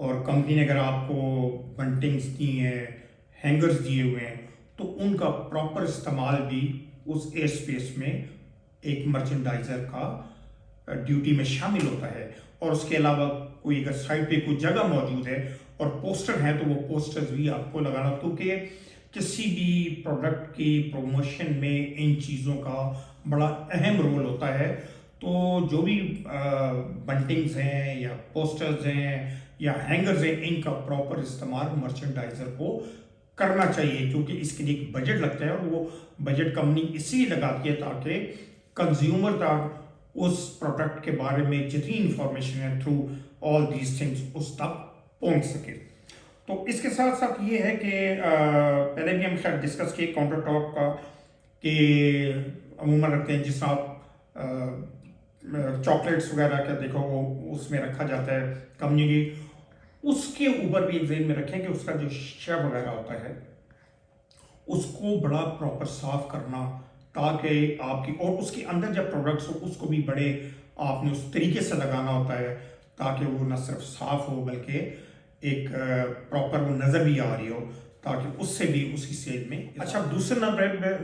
اور کمپنی نے اگر آپ کو بنٹنگز دی ہیں، ہینگرز دیے ہوئے ہیں، تو ان کا پراپر استعمال بھی اس ایئر اسپیس میں ایک مرچنڈائزر کا ڈیوٹی میں شامل ہوتا ہے. اور اس کے علاوہ کوئی اگر سائٹ پہ کوئی جگہ موجود ہے اور پوسٹر ہیں تو وہ پوسٹرز بھی آپ کو لگانا، کیونکہ کسی بھی پروڈکٹ کی پروموشن میں ان چیزوں کا بڑا اہم رول ہوتا ہے. تو جو بھی بنٹنگز ہیں یا پوسٹرز ہیں یا ہینگرز ہیں، ان کا پراپر استعمال مرچنڈائزر کو کرنا چاہیے، کیونکہ اس کے لیے ایک بجٹ لگتا ہے، اور وہ بجٹ کمپنی اسی لیے لگاتی ہے تاکہ کنزیومر تک اس پروڈکٹ کے بارے میں جتنی انفارمیشن ہے تھرو آل دیز تھنگس اس تک پہنچ سکے. تو اس کے ساتھ ساتھ یہ ہے کہ پہلے بھی ہم خیر ڈسکس کیے کاؤنٹر ٹاپ کا، کہ عموماً رکھتے ہیں جس طرح آپ چاکلیٹس وغیرہ کا دیکھو وہ اس میں رکھا جاتا ہے کمیونٹی، اس کے اوپر بھی ذہن میں رکھیں کہ اس کا جو شیپ وغیرہ ہوتا ہے اس کو بڑا پراپر صاف کرنا، تاکہ آپ کی اور اس کے اندر جب پروڈکٹس ہو اس کو بھی بڑے آپ نے اس طریقے سے لگانا ہوتا ہے تاکہ وہ نہ صرف صاف ہو بلکہ ایک پراپر وہ نظر بھی آ رہی ہو، تاکہ اس سے بھی اس کی سیل میں. اچھا، دوسرے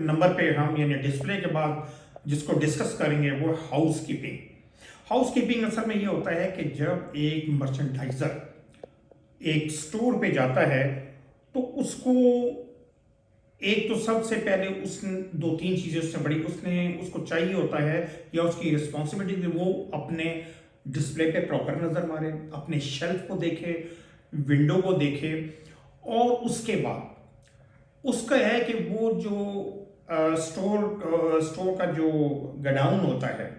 نمبر پہ ہم یعنی ڈسپلے کے بعد جس کو ڈسکس کریں گے وہ ہاؤس کیپنگ. ہاؤس کیپنگ اصل میں یہ ہوتا ہے کہ جب ایک مرچنڈائزر ایک سٹور پہ جاتا ہے تو اس کو ایک تو سب سے پہلے اس نے دو تین چیزیں اس سے بڑی اس کو چاہیے ہوتا ہے یا اس کی رسپانسبلٹی کہ وہ اپنے ڈسپلے پہ پراپر نظر مارے، اپنے شیلف کو دیکھے، ونڈو کو دیکھے، اور اس کے بعد اس کا ہے کہ وہ جو سٹور کا جو گڈاؤن ہوتا ہے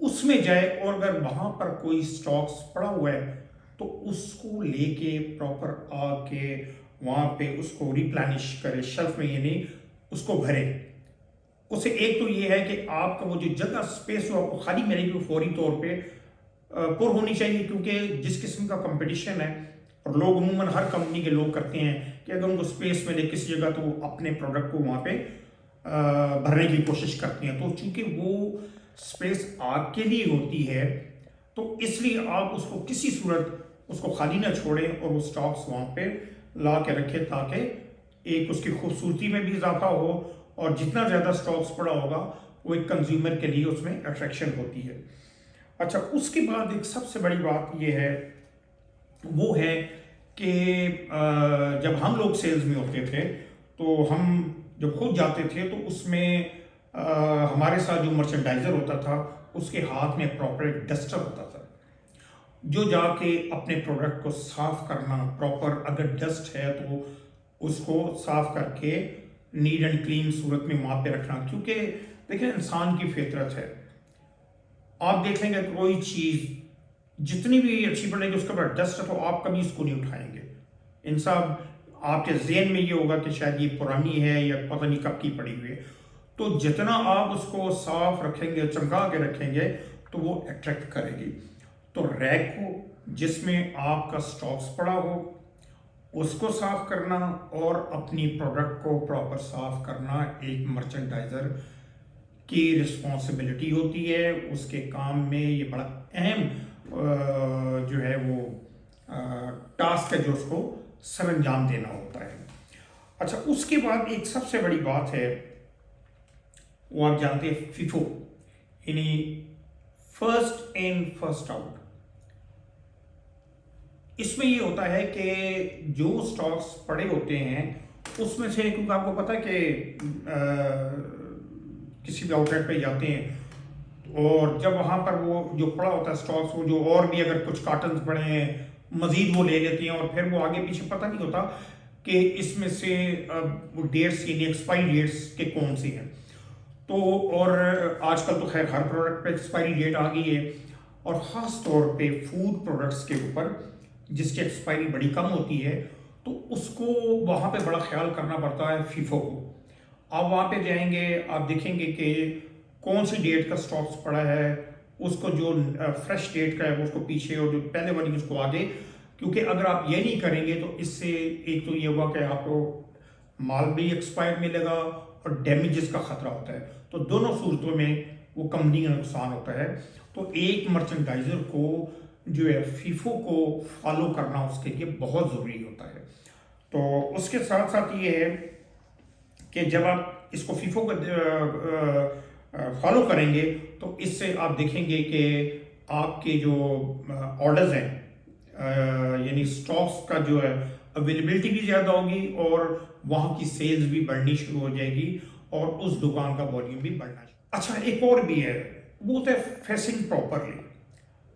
اس میں جائے، اور اگر وہاں پر کوئی سٹاکس پڑا ہوا ہے تو اس کو لے کے پراپر آ کے وہاں پہ اس کو ریپلینش کرے شیلف میں، یعنی اس کو بھرے. اسے ایک تو یہ ہے کہ آپ کا وہ جو جگہ اسپیس جو آپ کو خالی ملے گی وہ فوری طور پہ پر ہونی چاہیے، کیونکہ جس قسم کا کمپٹیشن ہے اور لوگ عموماً ہر کمپنی کے لوگ کرتے ہیں کہ اگر ان کو اسپیس ملے کسی جگہ تو وہ اپنے پروڈکٹ کو وہاں پہ بھرنے کی کوشش کرتے ہیں. تو چونکہ وہ اسپیس آپ کے لیے ہوتی ہے تو اس لیے آپ اس کو کسی صورت اس کو خالی نہ چھوڑیں اور وہ سٹاکس وہاں پہ لا کے رکھے تاکہ ایک اس کی خوبصورتی میں بھی اضافہ ہو، اور جتنا زیادہ سٹاکس پڑا ہوگا وہ ایک کنزیومر کے لیے اس میں اٹریکشن ہوتی ہے. اچھا، اس کے بعد ایک سب سے بڑی بات یہ ہے وہ ہے کہ جب ہم لوگ سیلز میں ہوتے تھے تو ہم جب خود جاتے تھے تو اس میں ہمارے ساتھ جو مرچنڈائزر ہوتا تھا اس کے ہاتھ میں پراپر ایک ڈسٹر ہوتا تھا جو جا کے اپنے پروڈکٹ کو صاف کرنا، پراپر اگر ڈسٹ ہے تو اس کو صاف کر کے نیٹ اینڈ کلین صورت میں وہاں پہ رکھنا. کیونکہ دیکھیں انسان کی فطرت ہے، آپ دیکھیں گے کوئی چیز جتنی بھی اچھی پڑے گی اس کے بعد ڈسٹ ہے تو آپ کبھی اس کو نہیں اٹھائیں گے. انسان آپ کے ذہن میں یہ ہوگا کہ شاید یہ پرانی ہے یا پتہ نہیں کب کی پڑی ہوئی ہے. تو جتنا آپ اس کو صاف رکھیں گے، چمکا کے رکھیں گے تو وہ اٹریکٹ کرے گی. تو ریک کو جس میں آپ کا سٹاکس پڑا ہو اس کو صاف کرنا اور اپنی پروڈکٹ کو پراپر صاف کرنا ایک مرچنڈائزر کی رسپانسبلٹی ہوتی ہے. اس کے کام میں یہ بڑا اہم جو ہے وہ ٹاسک ہے جو اس کو سر انجام دینا ہوتا ہے. اچھا، اس کے بعد ایک سب سے بڑی بات ہے وہ آپ جانتے ہیں فیفو، یعنی فرسٹ ان فرسٹ آؤٹ. اس میں یہ ہوتا ہے کہ جو سٹاکس پڑے ہوتے ہیں اس میں سے، کیونکہ آپ کو پتہ ہے کہ کسی بھی آؤٹ لیٹ پہ جاتے ہیں اور جب وہاں پر وہ جو پڑا ہوتا ہے سٹاکس، وہ جو اور بھی اگر کچھ کارٹنز پڑے ہیں مزید وہ لے لیتے ہیں اور پھر وہ آگے پیچھے پتہ نہیں ہوتا کہ اس میں سے وہ ڈیٹس یعنی ایکسپائری ڈیٹس کے کون سی ہیں. تو اور آج کل تو خیر ہر پروڈکٹ پہ ایکسپائری ڈیٹ آ گئی ہے، اور خاص طور پہ فوڈ پروڈکٹس کے اوپر جس کی ایکسپائری بڑی کم ہوتی ہے تو اس کو وہاں پہ بڑا خیال کرنا پڑتا ہے فیفو کو. آپ وہاں پہ جائیں گے، آپ دیکھیں گے کہ کون سی ڈیٹ کا سٹاکس پڑا ہے، اس کو جو فریش ڈیٹ کا ہے اس کو پیچھے اور جو پہلے والی اس کو آگے. کیونکہ اگر آپ یہ نہیں کریں گے تو اس سے ایک تو یہ ہوا کہ آپ کو مال بھی ایکسپائر ملے گا اور ڈیمیجز کا خطرہ ہوتا ہے. تو دونوں صورتوں میں وہ کمپنی کا نقصان ہوتا ہے. تو ایک مرچنڈائزر کو جو ہے فیفو کو فالو کرنا اس کے لیے بہت ضروری ہوتا ہے. تو اس کے ساتھ ساتھ یہ ہے کہ جب آپ اس کو فیفو کو فالو کریں گے تو اس سے آپ دیکھیں گے کہ آپ کے جو آرڈرز ہیں یعنی سٹاکس کا جو ہے اویلیبلٹی بھی زیادہ ہوگی اور وہاں کی سیلز بھی بڑھنی شروع ہو جائے گی اور اس دکان کا والیوم بھی بڑھنا شروع. اچھا ایک اور بھی ہے وہ ہوتا ہے فیسنگ پراپرلی.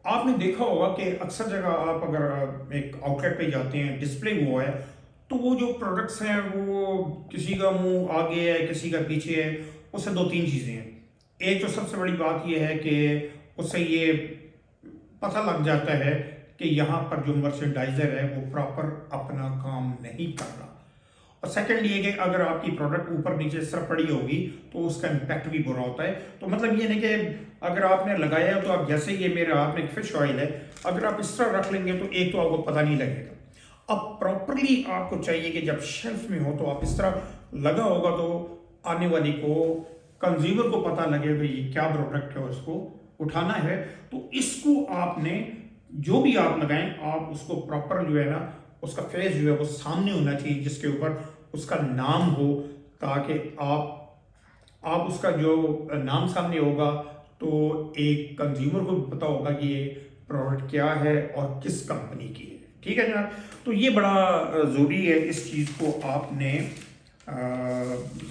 آپ نے دیکھا ہوگا کہ اکثر جگہ آپ اگر ایک آؤٹ لیٹ پہ جاتے ہیں ڈسپلے ہوا ہے تو وہ جو پروڈکٹس ہیں وہ کسی کا منہ آگے ہے کسی کا پیچھے ہے. اس سے دو تین چیزیں ہیں. ایک تو سب سے بڑی بات یہ ہے کہ اس سے یہ پتہ لگ جاتا ہے کہ یہاں پر جو مرچنڈائزر ہے وہ پراپر اپنا کام نہیں کر رہا. اور سیکنڈ یہ کہ اگر آپ کی پروڈکٹ اوپر نیچے اس طرح پڑی ہوگی تو اس کا امپیکٹ بھی برا ہوتا ہے. تو مطلب یہ نہیں کہ اگر آپ نے لگایا ہے تو آپ جیسے یہ میرے ہاتھ میں ایک فش آئل ہے اگر آپ اس طرح رکھ لیں گے تو ایک تو آپ کو پتہ نہیں لگے گا. اب پراپرلی آپ کو چاہیے کہ جب شیلف میں ہو تو آپ اس طرح لگا ہوگا تو آنے والی کو کنزیومر کو پتہ لگے کہ یہ کیا پروڈکٹ ہے اس کو اٹھانا ہے. تو اس کو آپ نے جو بھی آپ لگائیں آپ اس کو پراپر جو ہے نا اس کا فیس جو ہے وہ سامنے ہونا چاہیے جس کے اوپر اس کا نام ہو تاکہ آپ اس کا جو نام سامنے ہوگا تو ایک کنزیومر کو بھی پتہ ہوگا کہ یہ پروڈکٹ کیا ہے اور کس کمپنی کی ہے. ٹھیک ہے جناب. تو یہ بڑا ضروری ہے اس چیز کو آپ نے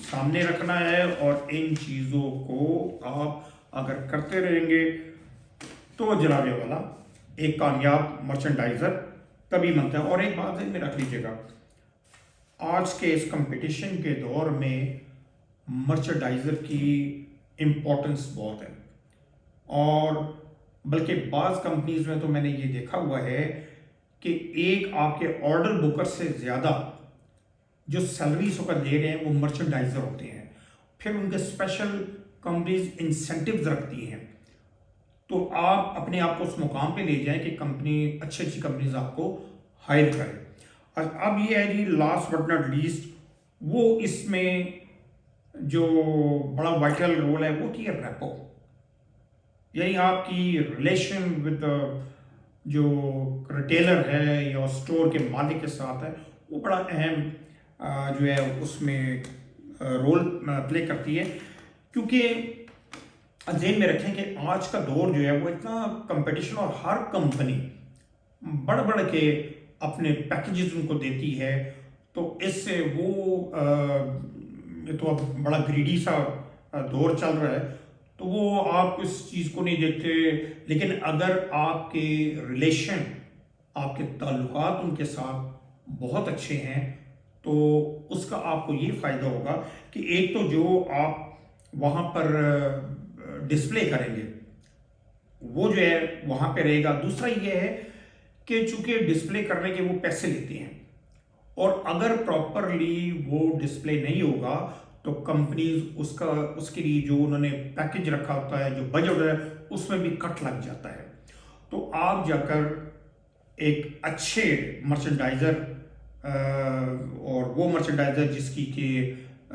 سامنے رکھنا ہے اور ان چیزوں کو آپ اگر کرتے رہیں گے تو جناب والا ایک کامیاب مرچنڈائزر تبھی بنتا ہے. اور ایک بات ہے میں رکھ لیجیے گا آج کے اس کمپٹیشن کے دور میں مرچنڈائزر کی امپورٹنس بہت ہے اور بلکہ بعض کمپنیز میں تو میں نے یہ دیکھا ہوا ہے کہ ایک آپ کے آرڈر بکر سے زیادہ جو سیلری اس وقت دے رہے ہیں وہ مرچنڈائزر ہوتے ہیں. پھر ان کے اسپیشل کمپنیز انسینٹیوز رکھتی ہیں تو آپ اپنے آپ کو اس مقام پہ لے جائیں کہ کمپنی اچھی کمپنیز آپ کو ہائر کرے. اور اب یہ ہے جی لاسٹ بٹ ناٹ لیسٹ وہ اس میں جو بڑا وائٹل رول ہے وہ ہے ریپو. یعنی آپ کی ریلیشن ود جو ریٹیلر ہے یا اسٹور کے مالک کے ساتھ ہے وہ بڑا اہم جو ہے اس میں رول پلے کرتی ہے. کیونکہ ذہن میں رکھیں کہ آج کا دور جو ہے وہ اتنا کمپٹیشن اور ہر کمپنی بڑھ بڑھ کے اپنے پیکیجز ان کو دیتی ہے تو اس سے وہ یہ تو اب بڑا گریڈی سا دور چل رہا ہے تو وہ آپ اس چیز کو نہیں دیکھتے. لیکن اگر آپ کے ریلیشن آپ کے تعلقات ان کے ساتھ بہت اچھے ہیں تو اس کا آپ کو یہ فائدہ ہوگا کہ ایک تو جو آپ وہاں پر ڈسپلے کریں گے وہ جو ہے وہاں پہ رہے گا. دوسرا یہ ہے کہ چونکہ ڈسپلے کرنے کے وہ پیسے لیتے ہیں اور اگر پراپرلی وہ ڈسپلے نہیں ہوگا تو کمپنیز اس کے لیے جو انہوں نے پیکج رکھا ہوتا ہے جو بجٹ ہے اس میں بھی کٹ لگ جاتا ہے. تو آپ جا کر ایک اچھے مرچنڈائزر اور وہ مرچنڈائزر جس کی کہ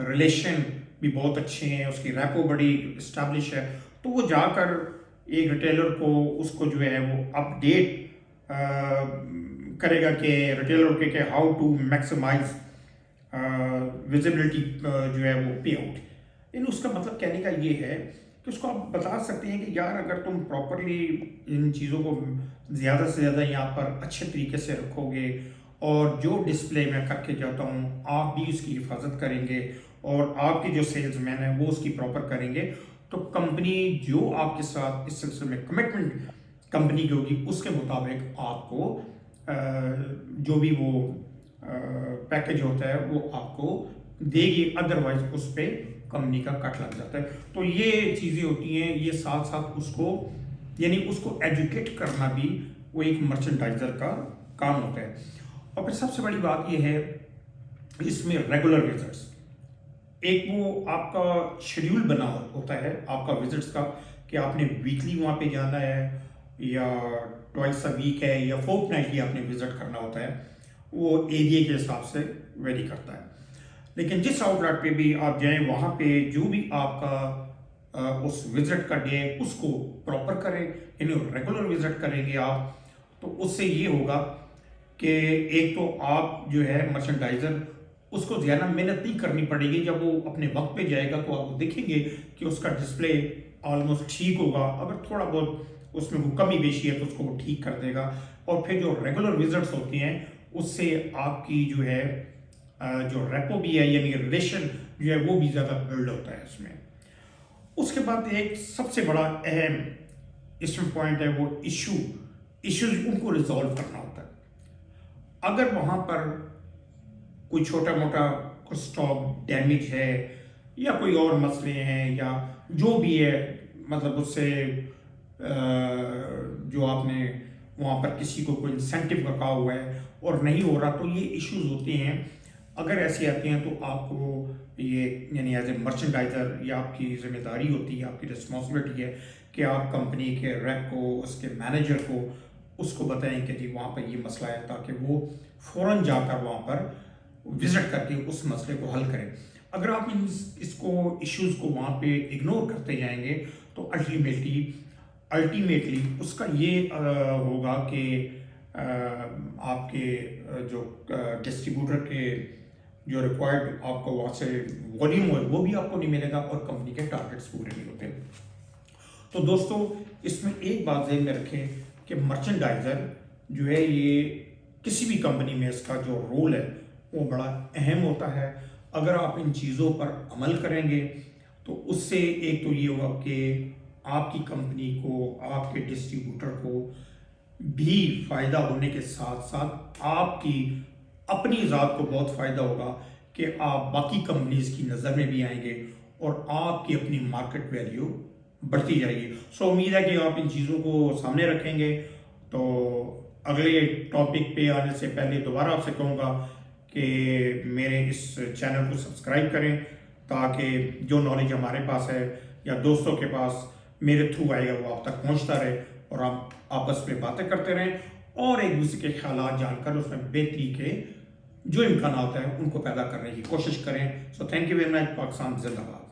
ریلیشن بھی بہت اچھے ہیں اس کی ریپو بڑی اسٹیبلش ہے تو وہ جا کر ایک ریٹیلر کو اس کو جو ہے وہ اپ ڈیٹ کرے گا کہ ریٹیلر کے کہ ہاؤ ٹو میکسیمائز ویزیبلٹی جو ہے وہ پے آؤٹ. یعنی اس کا مطلب کہنے کا یہ ہے کہ اس کو آپ بتا سکتے ہیں کہ یار اگر تم پراپرلی ان چیزوں کو زیادہ سے زیادہ یہاں پر اچھے طریقے سے رکھو گے اور جو ڈسپلے میں کر کے جاتا ہوں آپ بھی اس کی حفاظت کریں گے اور آپ کے جو سیلز مین ہیں وہ اس کی پراپر کریں گے تو کمپنی جو آپ کے ساتھ اس سلسلے میں کمٹمنٹ کمپنی کی ہوگی اس کے مطابق آپ کو جو بھی وہ پیکج ہوتا ہے وہ آپ کو دے گی. ادروائز اس پہ کمپنی کا کٹ لگ جاتا ہے. تو یہ چیزیں ہوتی ہیں یہ ساتھ ساتھ اس کو یعنی اس کو ایجوکیٹ کرنا بھی وہ ایک مرچنڈائزر کا کام ہوتا ہے. اور پھر سب سے بڑی بات یہ ہے اس میں ریگولر وزٹس. ایک وہ آپ کا شیڈیول بنا ہوتا ہے آپ کا وزٹس کا کہ آپ نے ویکلی وہاں پہ جانا ہے یا ٹوائس اے ویک ہے یا فورتھ نائٹلی آپ نے وزٹ کرنا ہوتا ہے. وہ ایریا کے حساب سے ویری کرتا ہے. لیکن جس آؤٹ لیٹ پہ بھی آپ جائیں وہاں پہ جو بھی آپ کا اس وزٹ کا ڈے اس کو پراپر کریں. یعنی ریگولر وزٹ کریں گے آپ تو اس سے یہ ہوگا کہ ایک تو آپ جو ہے مرچنڈائزر اس کو زیادہ محنت نہیں کرنی پڑے گی، جب وہ اپنے وقت پہ جائے گا تو آپ دیکھیں گے کہ اس کا ڈسپلے آلموسٹ ٹھیک ہوگا، اگر تھوڑا بہت اس میں کوئی کمی بیشی ہے تو اس کو وہ ٹھیک کر دے گا، اور پھر جو ریگولر وزٹس ہوتی ہیں اس سے آپ کی جو ہے جو ریپو بھی ہے یعنی ریلیشن جو ہے وہ بھی زیادہ بلڈ ہوتا ہے اس میں۔ اس کے بعد ایک سب سے بڑا اہم اسم پوائنٹ ہے وہ ایشوز ان کو ریزالو کرنا ہوتا ہے۔ اگر وہاں پر کوئی چھوٹا موٹا کوئی اسٹاک ڈیمیج ہے یا کوئی اور مسئلے ہیں یا جو بھی ہے، مطلب اس سے جو آپ نے وہاں پر کسی کو کوئی انسینٹیو رکھا ہوا ہے اور نہیں ہو رہا، تو یہ ایشوز ہوتے ہیں۔ اگر ایسے آتے ہیں تو آپ کو یہ یعنی ایز اے مرچنڈائزر یہ آپ کی ذمہ داری ہوتی ہے، آپ کی رسپانسبلٹی ہے کہ آپ کمپنی کے ریپ کو، اس کے مینیجر کو اس کو بتائیں کہ جی وہاں پر یہ مسئلہ ہے، تاکہ وہ فوراً جا کر وہاں پر وزٹ کر کے اس مسئلے کو حل کریں۔ اگر آپ اس کو ایشوز کو وہاں پہ اگنور کرتے جائیں گے تو الٹیمیٹلی اس کا یہ ہوگا کہ آپ کے جو ڈسٹریبیوٹر کے جو ریکوائرڈ آپ کو وہاں سے والیوم ہے وہ بھی آپ کو نہیں ملے گا اور کمپنی کے ٹارگیٹس پورے نہیں ہوتے۔ تو دوستو اس میں ایک بات ذہن میں رکھیں کہ مرچنڈائزر جو ہے یہ کسی بھی کمپنی میں اس کا جو رول ہے وہ بڑا اہم ہوتا ہے۔ اگر آپ ان چیزوں پر عمل کریں گے تو اس سے ایک تو یہ ہوگا کہ آپ کی کمپنی کو، آپ کے ڈسٹریبیوٹر کو بھی فائدہ ہونے کے ساتھ ساتھ آپ کی اپنی ذات کو بہت فائدہ ہوگا کہ آپ باقی کمپنیز کی نظر میں بھی آئیں گے اور آپ کی اپنی مارکیٹ ویلیو بڑھتی جائے گی۔ سو امید ہے کہ آپ ان چیزوں کو سامنے رکھیں گے۔ تو اگلے ٹاپک پہ آنے سے پہلے دوبارہ آپ سے کہوں گا کہ میرے اس چینل کو سبسکرائب کریں تاکہ جو نالج ہمارے پاس ہے یا دوستوں کے پاس میرے تھرو آئے گا وہ آپ تک پہنچتا رہے اور آپ آپس میں باتیں کرتے رہیں اور ایک دوسرے کے خیالات جان کر اس میں بہتری کے جو امکانات ہیں ان کو پیدا کرنے کی کوشش کریں۔ So thank you very much. Pakistan زندہ باد۔